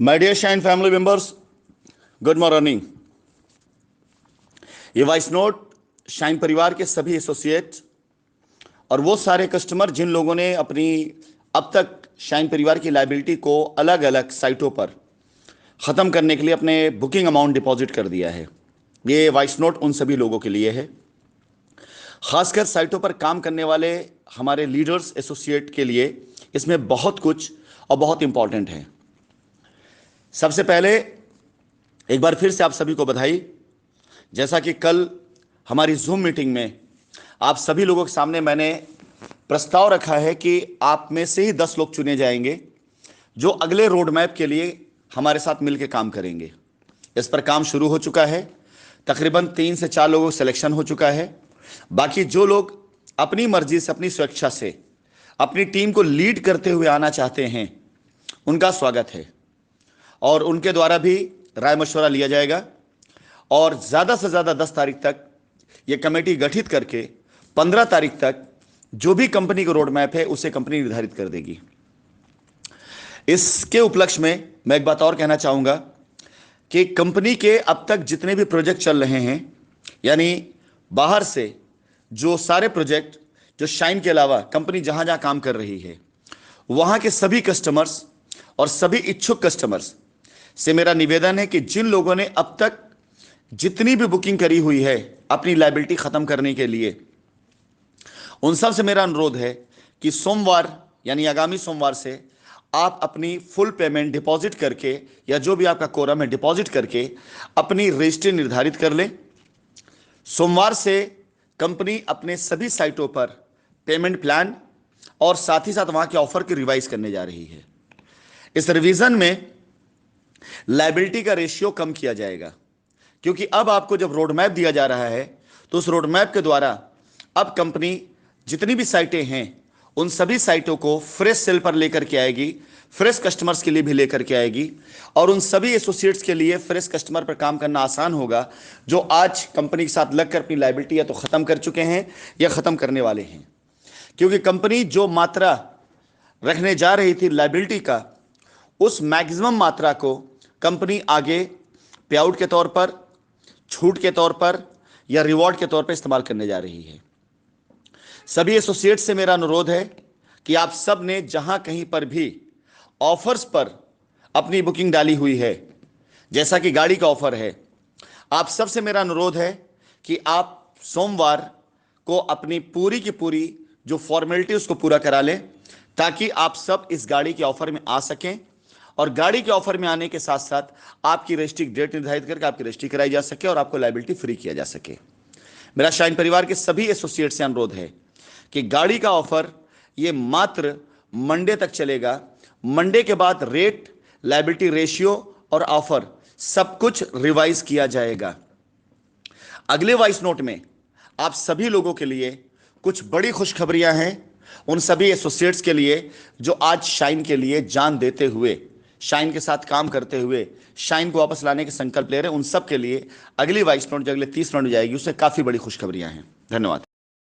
My dear Shine family members, good morning. ये voice note shine परिवार के सभी एसोसिएट और वो सारे कस्टमर जिन लोगों ने अपनी अब तक शाइन परिवार की लायबिलिटी को अलग अलग साइटों पर ख़त्म करने के लिए अपने बुकिंग अमाउंट डिपॉजिट कर दिया है। ये वॉइस नोट उन सभी लोगों के लिए है, ख़ासकर साइटों पर काम करने वाले हमारे लीडर्स एसोसिएट के लिए इसमें बहुत कुछ और बहुत इंपॉर्टेंट है। सबसे पहले एक बार फिर से आप सभी को बधाई। जैसा कि कल हमारी जूम मीटिंग में आप सभी लोगों के सामने मैंने प्रस्ताव रखा है कि आप में से ही 10 लोग चुने जाएंगे जो अगले रोड मैप के लिए हमारे साथ मिलकर काम करेंगे। इस पर काम शुरू हो चुका है, तकरीबन 3 से 4 लोगों का सिलेक्शन हो चुका है। बाकी जो लोग अपनी मर्जी से, अपनी स्वेच्छा से अपनी टीम को लीड करते हुए आना चाहते हैं, उनका स्वागत है और उनके द्वारा भी राय मशवरा लिया जाएगा और ज़्यादा से ज़्यादा 10 तारीख तक ये कमेटी गठित करके 15 तारीख तक जो भी कंपनी का रोड मैप है उसे कंपनी निर्धारित कर देगी। इसके उपलक्ष्य में मैं एक बात और कहना चाहूँगा कि कंपनी के अब तक जितने भी प्रोजेक्ट चल रहे हैं, यानी बाहर से जो सारे प्रोजेक्ट जो शाइन के अलावा कंपनी जहाँ जहाँ काम कर रही है, वहाँ के सभी कस्टमर्स और सभी इच्छुक कस्टमर्स से मेरा निवेदन है कि जिन लोगों ने अब तक जितनी भी बुकिंग करी हुई है अपनी लायबिलिटी ख़त्म करने के लिए, उन सब से मेरा अनुरोध है कि सोमवार यानी आगामी सोमवार से आप अपनी फुल पेमेंट डिपॉजिट करके या जो भी आपका कोरम है डिपॉजिट करके अपनी रजिस्ट्री निर्धारित कर लें। सोमवार से कंपनी अपने सभी साइटों पर पेमेंट प्लान और साथ ही साथ वहाँ के ऑफर की रिवाइज करने जा रही है। इस रिवीजन में लायबिलिटी का रेशियो कम किया जाएगा, क्योंकि अब आपको जब रोड मैप दिया जा रहा है तो उस रोड मैप के द्वारा अब कंपनी जितनी भी साइटें हैं उन सभी साइटों को फ्रेश सेल पर लेकर के आएगी, फ्रेश कस्टमर्स के लिए भी लेकर के आएगी और उन सभी एसोसिएट्स के लिए फ्रेश कस्टमर पर काम करना आसान होगा जो आज कंपनी के साथ लगकर अपनी लायबिलिटी या तो ख़त्म कर चुके हैं या ख़त्म करने वाले हैं। क्योंकि कंपनी जो मात्रा रखने जा रही थी लायबिलिटी का, उस मैक्सिमम मात्रा को कंपनी आगे पे आउट के तौर पर, छूट के तौर पर या रिवॉर्ड के तौर पर इस्तेमाल करने जा रही है। सभी एसोसिएट से मेरा अनुरोध है कि आप सब ने जहां कहीं पर भी ऑफर्स पर अपनी बुकिंग डाली हुई है, जैसा कि गाड़ी का ऑफर है, आप सब से मेरा अनुरोध है कि आप सोमवार को अपनी पूरी की पूरी जो फॉर्मेलिटी उसको पूरा करा लें, ताकि आप सब इस गाड़ी के ऑफर में आ सकें और गाड़ी के ऑफर में आने के साथ साथ आपकी रजिस्ट्री डेट निर्धारित करके आपकी रजिस्ट्री कराई जा सके और आपको लायबिलिटी फ्री किया जा सके। मेरा शाइन परिवार के सभी एसोसिएट से अनुरोध है कि गाड़ी का ऑफर ये मात्र मंडे तक चलेगा। मंडे के बाद रेट, लायबिलिटी रेशियो और ऑफर सब कुछ रिवाइज किया जाएगा। अगले वॉइस नोट में आप सभी लोगों के लिए कुछ बड़ी खुशखबरियां हैं, उन सभी एसोसिएट्स के लिए जो आज शाइन के लिए जान देते हुए, शाइन के साथ काम करते हुए शाइन को वापस लाने के संकल्प ले रहे हैं। उन सब के लिए अगली वॉइस नोट जो अगले 30 मिनट में जाएगी उससे काफ़ी बड़ी खुशखबरियां हैं। धन्यवाद।